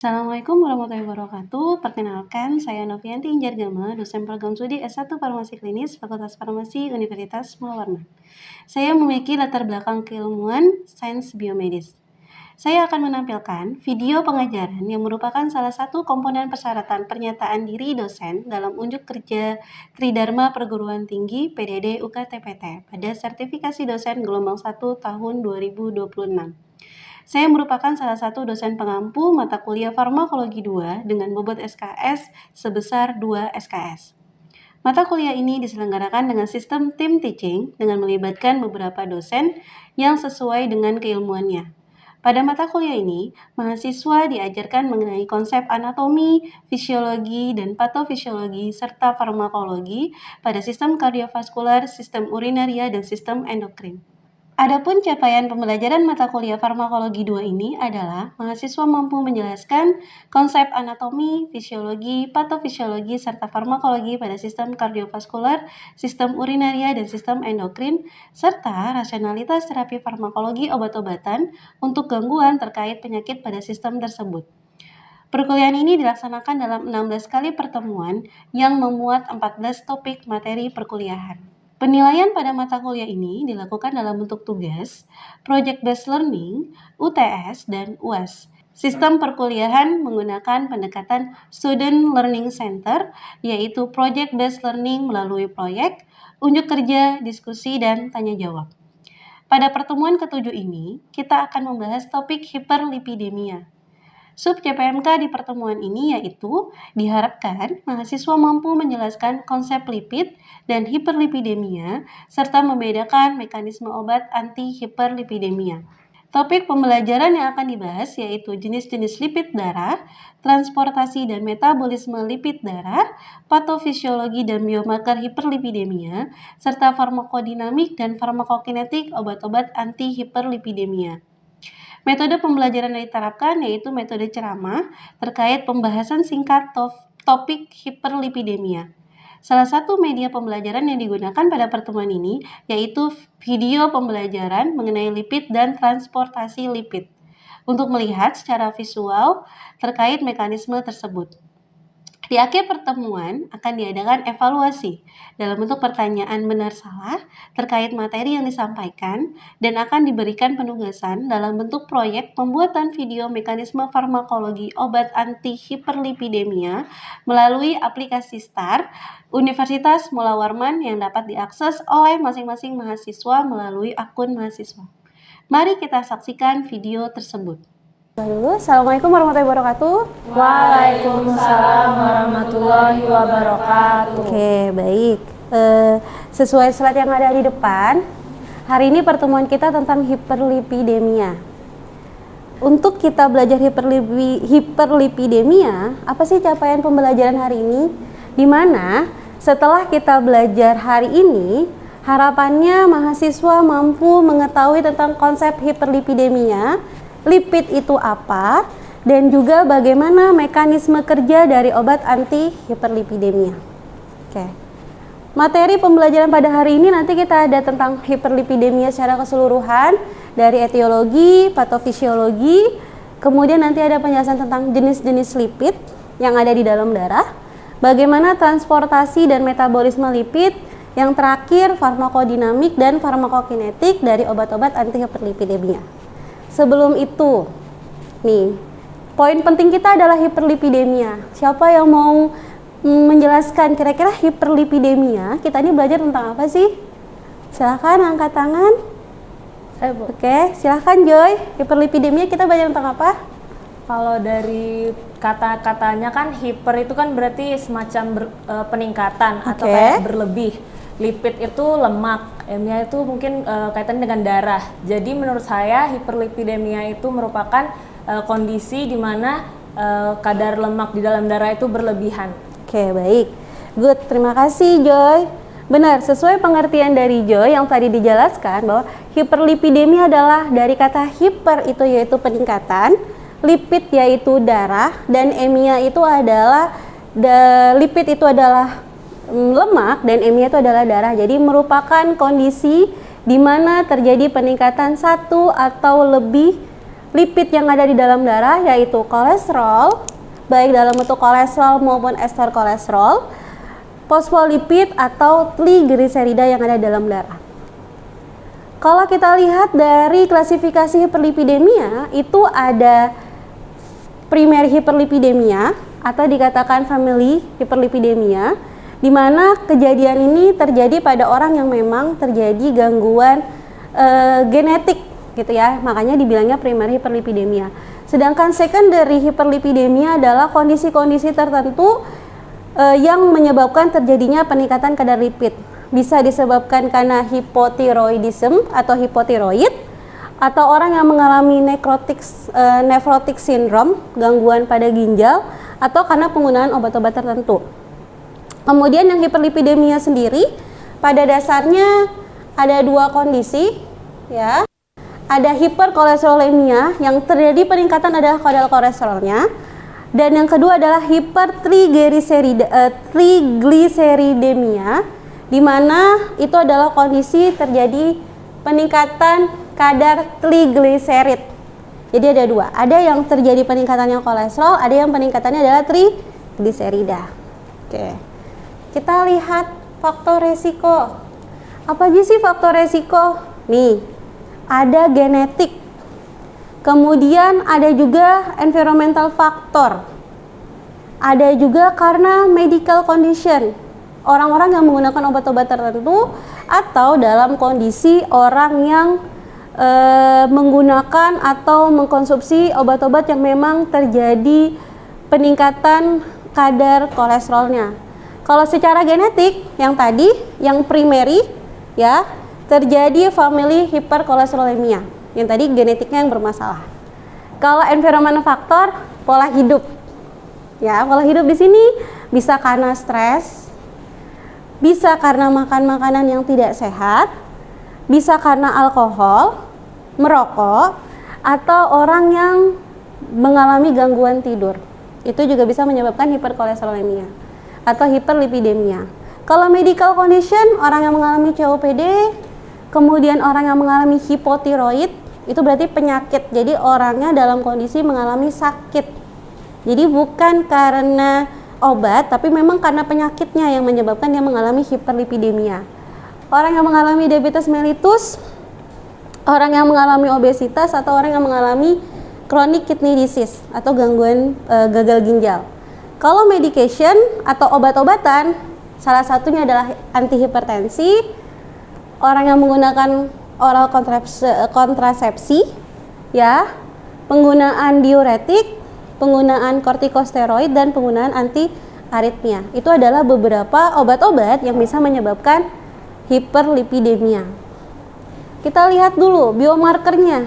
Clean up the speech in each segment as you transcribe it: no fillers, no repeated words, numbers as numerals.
Assalamualaikum warahmatullahi wabarakatuh. Perkenalkan, saya Novianti Injargama, dosen program studi S1 Farmasi Klinis Fakultas Farmasi Universitas Mulawarna. Saya memiliki latar belakang keilmuan sains biomedis. Saya akan menampilkan video pengajaran yang merupakan salah satu komponen persyaratan pernyataan diri dosen dalam unjuk kerja Tridharma Perguruan Tinggi PDD UKTPT pada sertifikasi dosen gelombang 1 tahun 2026. Saya merupakan salah satu dosen pengampu mata kuliah Farmakologi 2 dengan bobot SKS sebesar 2 SKS. Mata kuliah ini diselenggarakan dengan sistem team teaching dengan melibatkan beberapa dosen yang sesuai dengan keilmuannya. Pada mata kuliah ini, mahasiswa diajarkan mengenai konsep anatomi, fisiologi, dan patofisiologi serta farmakologi pada sistem kardiovaskular, sistem urinaria, dan sistem endokrin. Adapun capaian pembelajaran mata kuliah Farmakologi 2 ini adalah mahasiswa mampu menjelaskan konsep anatomi, fisiologi, patofisiologi, serta farmakologi pada sistem kardiovaskular, sistem urinaria, dan sistem endokrin, serta rasionalitas terapi farmakologi obat-obatan untuk gangguan terkait penyakit pada sistem tersebut. Perkuliahan ini dilaksanakan dalam 16 kali pertemuan yang memuat 14 topik materi perkuliahan. Penilaian pada mata kuliah ini dilakukan dalam bentuk tugas, Project Based Learning, UTS, dan UAS. Sistem perkuliahan menggunakan pendekatan Student Learning Center, yaitu Project Based Learning melalui proyek, unjuk kerja, diskusi, dan tanya jawab. Pada pertemuan ketujuh ini, kita akan membahas topik hiperlipidemia. Sub CPMK di pertemuan ini yaitu diharapkan mahasiswa mampu menjelaskan konsep lipid dan hiperlipidemia serta membedakan mekanisme obat anti-hiperlipidemia. Topik pembelajaran yang akan dibahas yaitu jenis-jenis lipid darah, transportasi dan metabolisme lipid darah, patofisiologi dan biomarker hiperlipidemia, serta farmakodinamik dan farmakokinetik obat-obat anti-hiperlipidemia. Metode pembelajaran yang diterapkan yaitu metode ceramah terkait pembahasan singkat topik hiperlipidemia. Salah satu media pembelajaran yang digunakan pada pertemuan ini yaitu video pembelajaran mengenai lipid dan transportasi lipid untuk melihat secara visual terkait mekanisme tersebut. Di akhir pertemuan akan diadakan evaluasi dalam bentuk pertanyaan benar salah terkait materi yang disampaikan dan akan diberikan penugasan dalam bentuk proyek pembuatan video mekanisme farmakologi obat anti-hiperlipidemia melalui aplikasi STAR Universitas Mula Warman yang dapat diakses oleh masing-masing mahasiswa melalui akun mahasiswa. Mari kita saksikan video tersebut. Dulu, Assalamualaikum warahmatullahi wabarakatuh. Waalaikumsalam warahmatullahi wabarakatuh. Oke, baik. Sesuai slide yang ada di depan, hari ini pertemuan kita tentang hiperlipidemia. Untuk kita belajar hiperlipidemia, apa sih capaian pembelajaran hari ini? Di mana setelah kita belajar hari ini, harapannya mahasiswa mampu mengetahui tentang konsep hiperlipidemia, lipid itu apa, dan juga bagaimana mekanisme kerja dari obat anti-hiperlipidemia. Oke. Materi pembelajaran pada hari ini nanti kita ada tentang hiperlipidemia secara keseluruhan, dari etiologi, patofisiologi, kemudian nanti ada penjelasan tentang jenis-jenis lipid yang ada di dalam darah, bagaimana transportasi dan metabolisme lipid, yang terakhir farmakodinamik dan farmakokinetik dari obat-obat anti-hiperlipidemia. Sebelum itu, nih, poin penting kita adalah hiperlipidemia. Siapa yang mau menjelaskan kira-kira hiperlipidemia? Kita ini belajar tentang apa sih? Silahkan angkat tangan. Oke, silahkan Joy. Hiperlipidemia kita belajar tentang apa? Kalau dari kata-katanya kan hiper itu kan berarti semacam peningkatan atau kayak berlebih. Lipid itu lemak, emia itu mungkin kaitannya dengan darah. Jadi menurut saya hiperlipidemia itu merupakan kondisi di mana kadar lemak di dalam darah itu berlebihan. Oke, baik. Good, terima kasih Joy. Benar, sesuai pengertian dari Joy yang tadi dijelaskan bahwa hiperlipidemia adalah dari kata hiper itu yaitu peningkatan, lipid yaitu darah, dan emia itu adalah lipid itu adalah lemak dan emia itu adalah darah. Jadi merupakan kondisi di mana terjadi peningkatan satu atau lebih lipid yang ada di dalam darah, yaitu kolesterol, baik dalam bentuk kolesterol maupun ester kolesterol, fosfolipid atau trigliserida yang ada dalam darah. Kalau kita lihat dari klasifikasi hiperlipidemia, itu ada primary hiperlipidemia atau dikatakan family hiperlipidemia, di mana kejadian ini terjadi pada orang yang memang terjadi gangguan genetik gitu ya, makanya dibilangnya primary hiperlipidemia. Sedangkan secondary hiperlipidemia adalah kondisi-kondisi tertentu yang menyebabkan terjadinya peningkatan kadar lipid. Bisa disebabkan karena hipotiroidism atau hipotiroid, atau orang yang mengalami nephrotic syndrome, gangguan pada ginjal, atau karena penggunaan obat-obat tertentu. Kemudian yang hiperlipidemia sendiri pada dasarnya ada dua kondisi ya. Ada hiperkolesterolemia yang terjadi peningkatan adalah kadar kolesterolnya, dan yang kedua adalah hipertrigliseridemia, di mana itu adalah kondisi terjadi peningkatan kadar trigliserid. Jadi ada dua, ada yang terjadi peningkatannya kolesterol, ada yang peningkatannya adalah trigliserida. Oke, kita lihat faktor resiko. Apa aja sih faktor resiko? Nih, ada genetik, kemudian ada juga environmental factor, ada juga karena medical condition, orang-orang yang menggunakan obat-obat tertentu, atau dalam kondisi orang yang menggunakan atau mengkonsumsi obat-obat yang memang terjadi peningkatan kadar kolesterolnya. Kalau secara genetik yang tadi, yang primary ya, terjadi family hiperkolesterolemia, yang tadi genetiknya yang bermasalah. Kalau environmental factor, pola hidup ya, pola hidup di sini bisa karena stres, bisa karena makan makanan yang tidak sehat, bisa karena alkohol, merokok, atau orang yang mengalami gangguan tidur. Itu juga bisa menyebabkan hiperkolesterolemia atau hiperlipidemia. Kalau medical condition, orang yang mengalami COPD, kemudian orang yang mengalami hipotiroid, itu berarti penyakit. Jadi orangnya dalam kondisi mengalami sakit. Jadi bukan karena obat, tapi memang karena penyakitnya yang menyebabkan dia mengalami hiperlipidemia. Orang yang mengalami diabetes mellitus, orang yang mengalami obesitas, atau orang yang mengalami chronic kidney disease atau gangguan gagal ginjal. Kalau medication atau obat-obatan, salah satunya adalah antihipertensi, orang yang menggunakan oral kontrasepsi, ya, penggunaan diuretik, penggunaan kortikosteroid, dan penggunaan anti-aritmia. Itu adalah beberapa obat-obat yang bisa menyebabkan hiperlipidemia. Kita lihat dulu biomarkernya.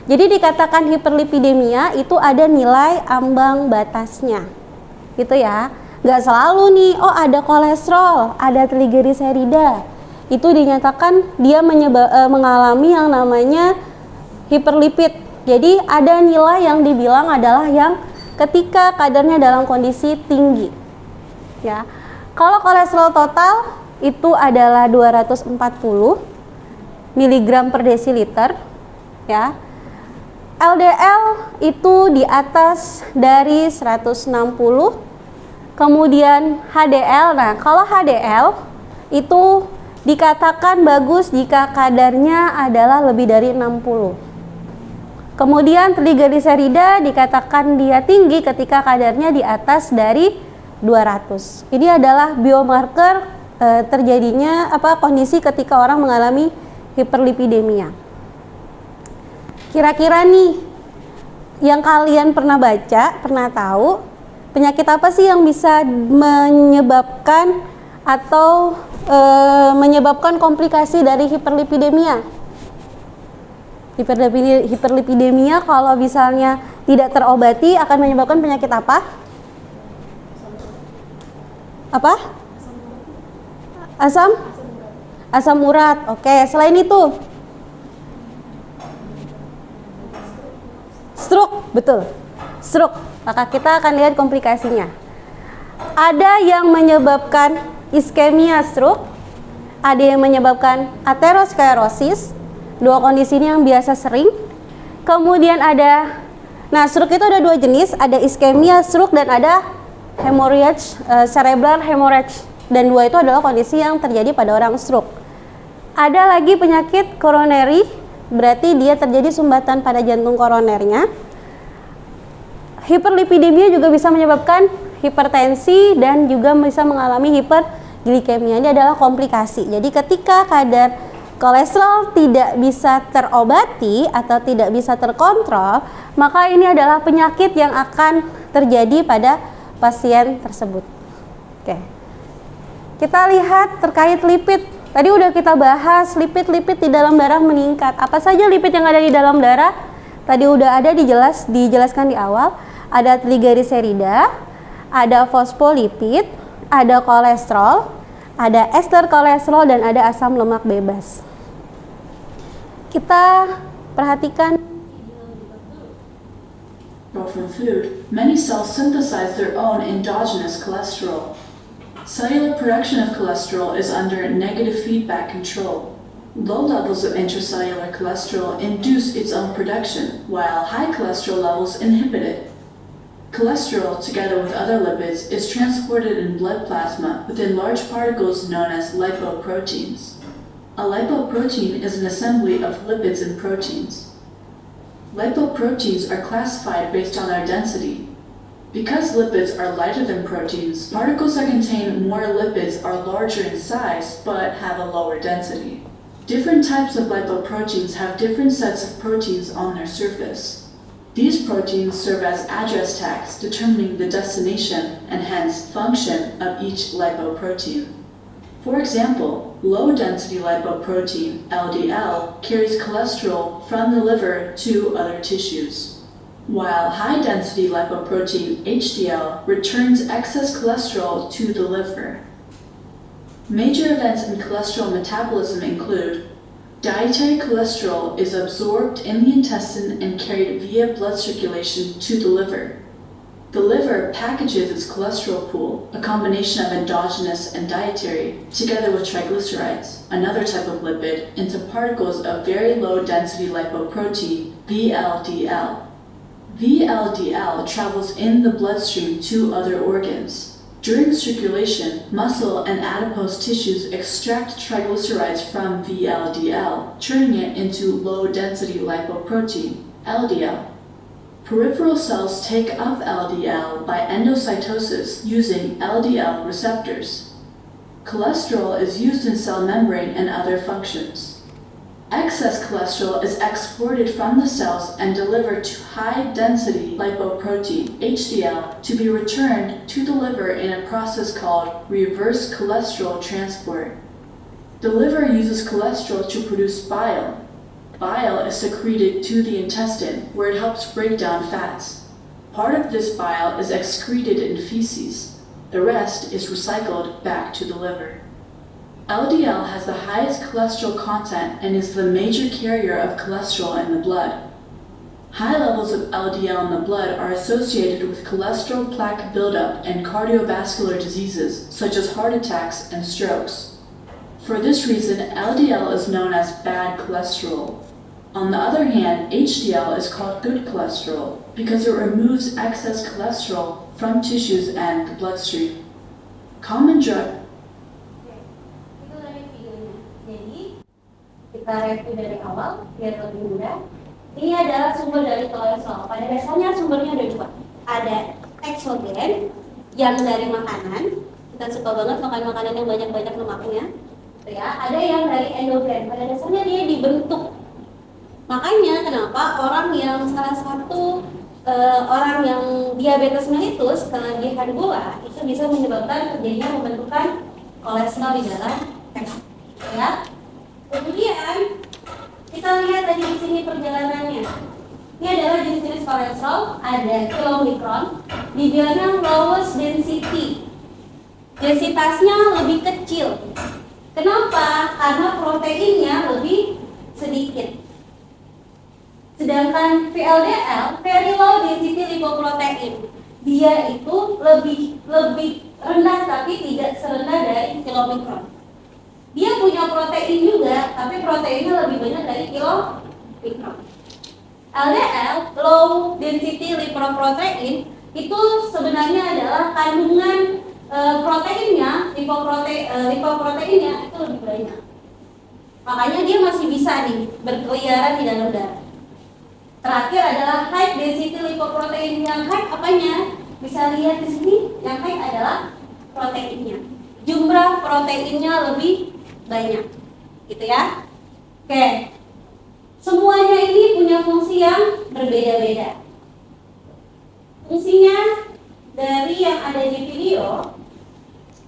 Jadi dikatakan hiperlipidemia itu ada nilai ambang batasnya, gitu ya. Nggak selalu nih, oh ada kolesterol, ada trigliserida, itu dinyatakan dia mengalami yang namanya hiperlipid. Jadi ada nilai yang dibilang adalah yang ketika kadarnya dalam kondisi tinggi. Ya. Kalau kolesterol total itu adalah 240 mg per desiliter, ya. LDL itu di atas dari 160. Kemudian HDL, nah kalau HDL itu dikatakan bagus jika kadarnya adalah lebih dari 60. Kemudian trigliserida dikatakan dia tinggi ketika kadarnya di atas dari 200. Ini adalah biomarker terjadinya kondisi ketika orang mengalami hiperlipidemia. Kira-kira nih yang kalian pernah baca, pernah tahu, penyakit apa sih yang bisa menyebabkan atau menyebabkan komplikasi dari hiperlipidemia? Hiperlipidemia kalau misalnya tidak terobati akan menyebabkan penyakit apa? Apa? Asam urat. Oke, selain itu stroke, betul. Stroke. Maka kita akan lihat komplikasinya. Ada yang menyebabkan iskemia stroke, ada yang menyebabkan aterosklerosis. Dua kondisi ini yang biasa sering. Kemudian ada, nah stroke itu ada dua jenis, ada iskemia stroke dan ada hemorrhage, cerebral hemorrhage. Dan dua itu adalah kondisi yang terjadi pada orang stroke. Ada lagi penyakit koroneri, berarti dia terjadi sumbatan pada jantung koronernya. Hiperlipidemia juga bisa menyebabkan hipertensi dan juga bisa mengalami hiperglikemia. Ini adalah komplikasi. Jadi ketika kadar kolesterol tidak bisa terobati atau tidak bisa terkontrol, maka ini adalah penyakit yang akan terjadi pada pasien tersebut. Oke. Kita lihat terkait lipid. Tadi udah kita bahas lipid-lipid di dalam darah meningkat. Apa saja lipid yang ada di dalam darah? Tadi udah ada dijelaskan di awal. Ada trigliserida, ada fosfolipid, ada kolesterol, ada ester kolesterol, dan ada asam lemak bebas. Kita perhatikan. From food, many cells synthesize their own endogenous cholesterol. Cellular production of cholesterol is under negative feedback control. Low levels of intracellular cholesterol induce its own production, while high cholesterol levels inhibit it. Cholesterol, together with other lipids, is transported in blood plasma within large particles known as lipoproteins. A lipoprotein is an assembly of lipids and proteins. Lipoproteins are classified based on their density. Because lipids are lighter than proteins, particles that contain more lipids are larger in size but have a lower density. Different types of lipoproteins have different sets of proteins on their surface. These proteins serve as address tags determining the destination and hence function of each lipoprotein. For example, low-density lipoprotein, LDL, carries cholesterol from the liver to other tissues, while high-density lipoprotein, HDL, returns excess cholesterol to the liver. Major events in cholesterol metabolism include dietary cholesterol is absorbed in the intestine and carried via blood circulation to the liver. The liver packages its cholesterol pool, a combination of endogenous and dietary, together with triglycerides, another type of lipid, into particles of very low-density lipoprotein, VLDL. VLDL travels in the bloodstream to other organs. During circulation, muscle and adipose tissues extract triglycerides from VLDL, turning it into low-density lipoprotein, LDL. Peripheral cells take up LDL by endocytosis using LDL receptors. Cholesterol is used in cell membrane and other functions. Excess cholesterol is exported from the cells and delivered to high-density lipoprotein, HDL, to be returned to the liver in a process called reverse cholesterol transport. The liver uses cholesterol to produce bile. Bile is secreted to the intestine, where it helps break down fats. Part of this bile is excreted in feces. The rest is recycled back to the liver. LDL has the highest cholesterol content and is the major carrier of cholesterol in the blood. High levels of LDL in the blood are associated with cholesterol plaque buildup and cardiovascular diseases such as heart attacks and strokes. For this reason, LDL is known as bad cholesterol. On the other hand, HDL is called good cholesterol because it removes excess cholesterol from tissues and the bloodstream. Common drug. Kita review dari awal biar lebih mudah. Ini adalah sumber dari kolesterol. Pada dasarnya sumbernya ada dua. Ada eksogen yang dari makanan. Kita suka banget makan makanan yang banyak-banyak lemaknya. Ya, ada yang dari endogen. Pada dasarnya dia dibentuk. Makanya kenapa orang yang salah satu orang yang diabetes mellitus, kelebihan gula, itu bisa menyebabkan terjadinya pembentukan kolesterol di dalam ya. Kemudian kita lihat tadi di sini perjalanannya. Ini adalah jenis-jenis kolesterol, ada kilomikron, dibilangnya lowest density. Densitasnya lebih kecil. Kenapa? Karena proteinnya lebih sedikit. Sedangkan VLDL, very low density lipoprotein, dia itu lebih rendah tapi tidak serendah dari kilomikron. Dia punya protein juga, tapi proteinnya lebih banyak dari kilomikron. LDL, low density lipoprotein, itu sebenarnya adalah kandungan proteinnya, lipoproteinnya itu lebih banyak. Makanya dia masih bisa nih berkeliaran di dalam darah. Terakhir adalah high density lipoprotein. Yang high apanya? Bisa lihat di sini, yang high adalah proteinnya. Jumlah proteinnya lebih banyak. Gitu ya. Oke. Semuanya ini punya fungsi yang berbeda-beda. Fungsinya dari yang ada di video,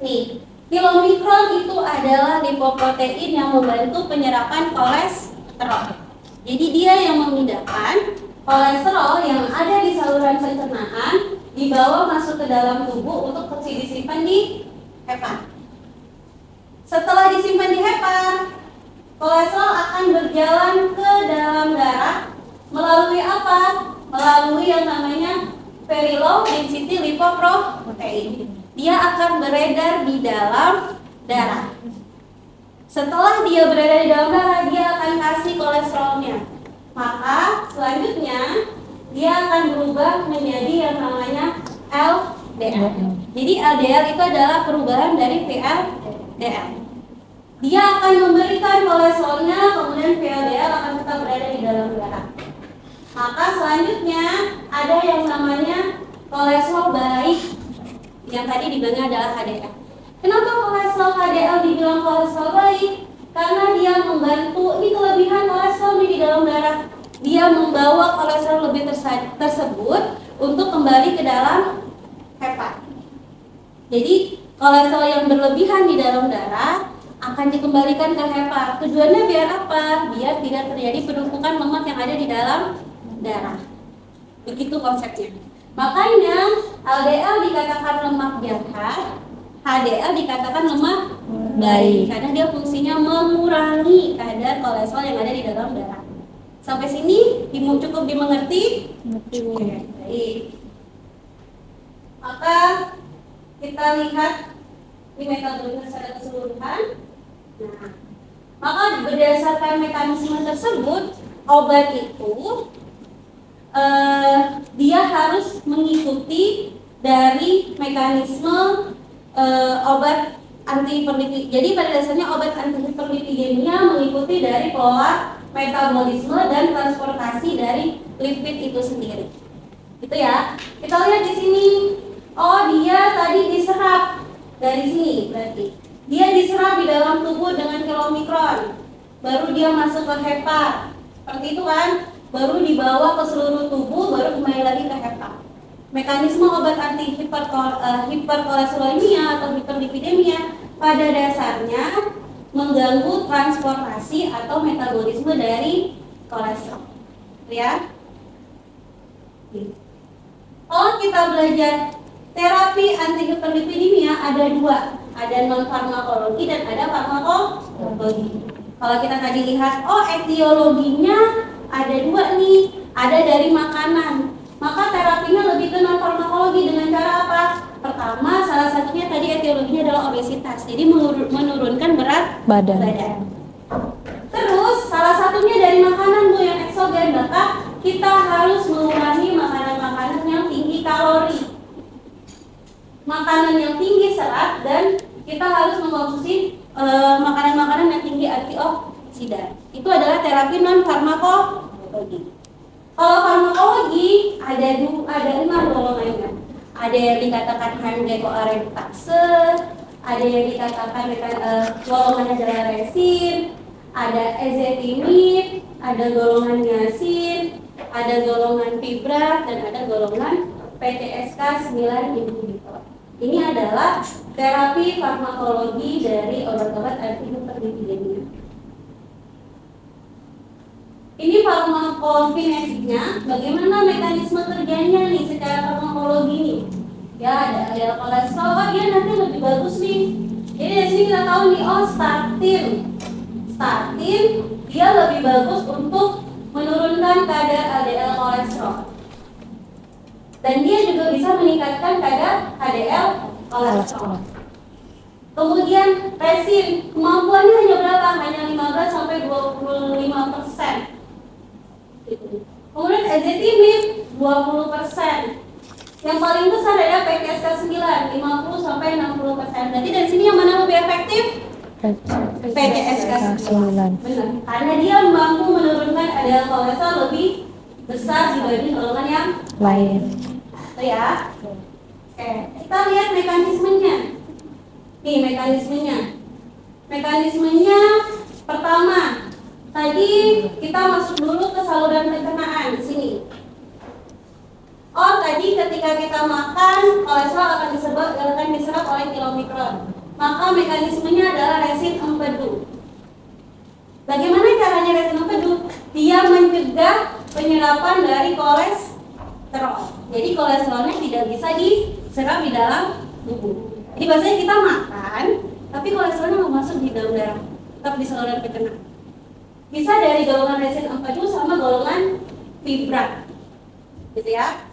nih, kilomikron itu adalah lipoprotein yang membantu penyerapan kolesterol. Jadi dia yang memindahkan kolesterol yang ada di saluran pencernaan dibawa masuk ke dalam tubuh untuk disimpan di hepa. Setelah disimpan di hepa, kolesterol akan berjalan ke dalam darah melalui apa? Melalui yang namanya very low density lipoprotein. Dia akan beredar di dalam darah. Setelah dia berada di dalam darah, dia akan kasih kolesterolnya. Maka selanjutnya dia akan berubah menjadi yang namanya LDL. Jadi LDL itu adalah perubahan dari VLDL. Dia akan memberikan kolesterolnya, kemudian VLDL akan tetap berada di dalam darah. Maka selanjutnya ada yang namanya kolesterol baik, yang tadi dibilang adalah HDL. Kenapa kolesterol HDL dibilang kolesterol baik? Karena dia membantu, ini kelebihan kolesterol di dalam darah. Dia membawa kolesterol lebih tersebut untuk kembali ke dalam hepa. Jadi kolesterol yang berlebihan di dalam darah akan dikembalikan ke hepa. Tujuannya biar apa? Biar tidak terjadi penumpukan lemak yang ada di dalam darah. Begitu konsepnya. Makanya LDL dikatakan lemak jahat, HDL dikatakan lemak baik, karena dia fungsinya mengurangi kadar kolesterol yang ada di dalam darah. Sampai sini cukup dimengerti? Oke, baik. Maka kita lihat di metabolisme secara keseluruhan. Nah, maka berdasarkan mekanisme tersebut, obat itu dia harus mengikuti dari mekanisme obat antihiperlipidemia. Jadi pada dasarnya obat antihiperlipidemia mengikuti dari pola metabolisme dan transportasi dari lipid itu sendiri. Itu ya. Kita lihat di sini. Oh, dia tadi diserap dari sini berarti. Dia diserap di dalam tubuh dengan kilomikron. Baru dia masuk ke hepa. Seperti itu kan? Baru dibawa ke seluruh tubuh, baru kembali lagi ke hepa. Mekanisme obat anti hiperkolesterolemia atau hiperlipidemia pada dasarnya mengganggu transportasi atau metabolisme dari kolesterol. Ya. Kalau kita belajar terapi anti hiperlipidemia ada dua, ada non farmakologi dan ada farmakologi. Kalau kita tadi lihat, oh etiologinya ada dua nih, ada dari makanan. Maka terapinya lebih ke non farmakologi dengan cara apa? Pertama, salah satunya tadi etiologinya adalah obesitas, jadi menurunkan berat badan. Terus salah satunya dari makanan Bu yang eksogen, maka kita harus mengurangi makanan-makanan yang tinggi kalori, makanan yang tinggi serat, dan kita harus mengkonsumsi makanan-makanan yang tinggi antioksidan. Itu adalah terapi non farmakologi. Kalau farmakologi ada 6 golongannya. Ada yang dikatakan hemdekoaretase, ada yang dikatakan golongannya adalah resin, ada ezetimibe, ada golongan niacin, ada golongan fibrat, dan ada golongan PCSK9 inhibitor. Ini adalah terapi farmakologi dari obat-obat antihiperlipidemia. Ini farmakokinetiknya, bagaimana mekanisme kerjanya nih secara farmakologi nih? Ya, ada kolesterol, oh dia nanti lebih bagus nih. Jadi dari sini kita tahu nih, oh statin dia lebih bagus untuk menurunkan kadar LDL kolesterol. Dan dia juga bisa meningkatkan kadar HDL kolesterol. Kemudian resin, kemampuannya hanya berapa? Hanya 15-25%. Kemudian ezetimibe 20%. Yang paling besar adalah PCSK9 50-60%. Berarti dari sini yang mana lebih efektif? PCSK9. Benar. Karena dia mampu menurunkan kadar kolesterol lebih besar dibanding golongan yang Lain. Itu ya. Oke, kita lihat mekanismenya. Nih mekanismenya. Mekanismenya pertama, tadi kita masuk dulu ke saluran pencernaan di sini. Oh, tadi ketika kita makan, kolesterol akan diserap oleh kilomikron. Maka mekanismenya adalah resin empedu. Bagaimana caranya resin empedu? Dia mencegah penyerapan dari kolesterol. Jadi kolesterolnya tidak bisa diserap di dalam tubuh. Jadi biasanya kita makan, tapi kolesterolnya mau masuk di dalam darah, tetap di saluran pencernaan. Bisa dari golongan resin empedu sama golongan fibra, gitu ya.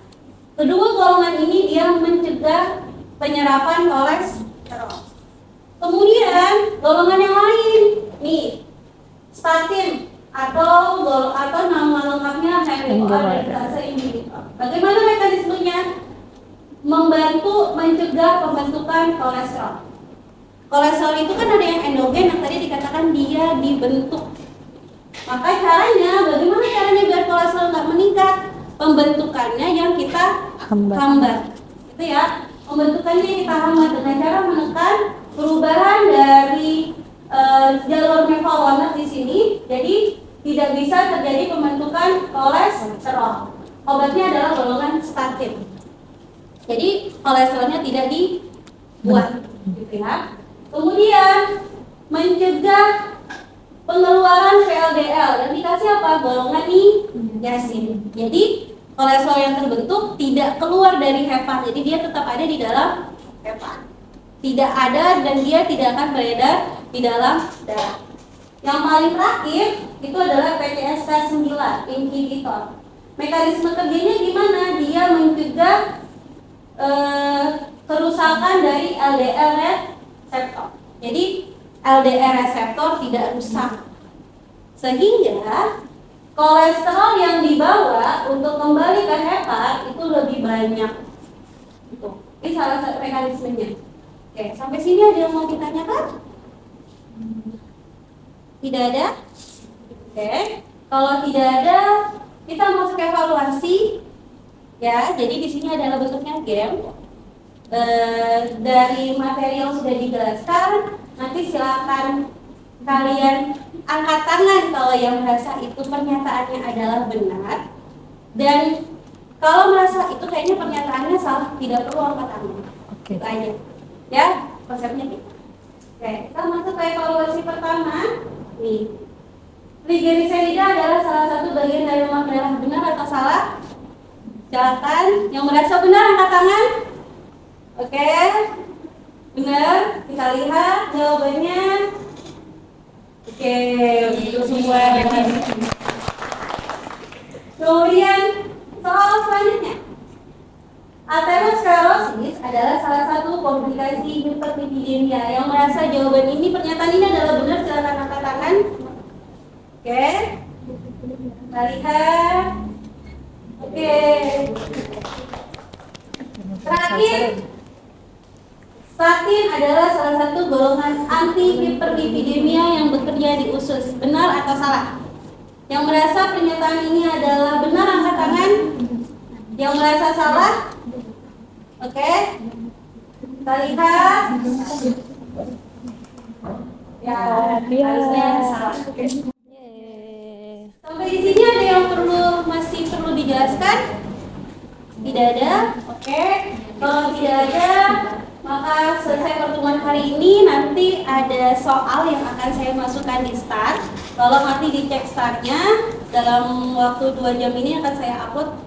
Kedua golongan ini dia mencegah penyerapan kolesterol. Kemudian golongan yang lain, nih statin atau nama lengkapnya hydroxyurea inhibitor. Bagaimana mekanismenya? Membantu mencegah pembentukan kolesterol. Kolesterol itu kan ada yang endogen yang tadi dikatakan dia dibentuk. Maka caranya, bagaimana caranya biar kolesterol nggak meningkat? Pembentukannya yang kita hambat. Itu ya, pembentukannya yang kita hambat dengan cara menekan perubahan dari jalur mevalonat di sini, jadi tidak bisa terjadi pembentukan kolesterol. Obatnya adalah golongan statin. Jadi kolesterolnya tidak dibuat, gitu ya. Kemudian mencegah pengeluaran VLDL dan dikasih apa? Golongan niacin. Jadi kolesterol yang terbentuk tidak keluar dari hepa, jadi dia tetap ada di dalam hepa. Tidak ada dan dia tidak akan beredar di dalam darah. Yang paling terakhir itu adalah PCSK9 inhibitor. Mekanisme kerjanya gimana? Dia mencegah kerusakan dari LDL reseptor. Jadi LDL reseptor tidak rusak, sehingga kolesterol yang dibawa untuk kembali ke hepat itu lebih banyak. Ini salah satu mekanismenya. Oke, sampai sini ada yang mau ditanyakan? Tidak ada? Oke, kalau tidak ada, kita masuk ke evaluasi. Ya, jadi di sini adalah bentuknya game. Dari materi yang sudah dijelaskan, nanti silakan kalian angkat tangan kalau yang merasa itu pernyataannya adalah benar, dan kalau merasa itu kayaknya pernyataannya salah, tidak perlu angkat tangan. Oke. Itu aja, ya konsepnya gitu. Oke, kita masuk ke evaluasi pertama. Nih, triglycerida adalah salah satu bagian dari lemak darah, benar atau salah? Silakan, yang merasa benar angkat tangan. Oke, benar. Kita lihat jawabannya. Oke, itu semua. Kemudian soal selanjutnya, aterosklerosis adalah salah satu komplikasi hiperlipidemia. Yang merasa jawaban ini, pernyataan ini adalah benar, silakan angkat tangan. Oke, kita lihat. Oke, terakhir, statin adalah salah satu golongan anti-hiperlipidemia yang bekerja di usus. Benar atau salah? Yang merasa pernyataan ini adalah benar angkat tangan. Yang merasa salah? Oke, kita lihat. Ya, harusnya salah. Sampai di sini ada yang masih perlu dijelaskan? Tidak ada? Oke. Kalau tidak ada, maka selesai pertemuan hari ini. Nanti ada soal yang akan saya masukkan di start. Kalau nanti dicek startnya, dalam waktu 2 jam ini akan saya upload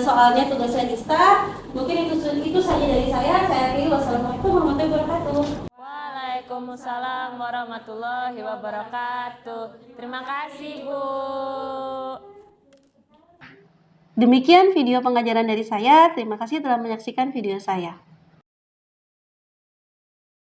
soalnya, tugasnya di start. Mungkin itu saja dari saya. Saya akhiri. Wassalamualaikum warahmatullahi wabarakatuh. Waalaikumsalam warahmatullahi wabarakatuh. Terima kasih, Bu. Demikian video pengajaran dari saya. Terima kasih telah menyaksikan video saya.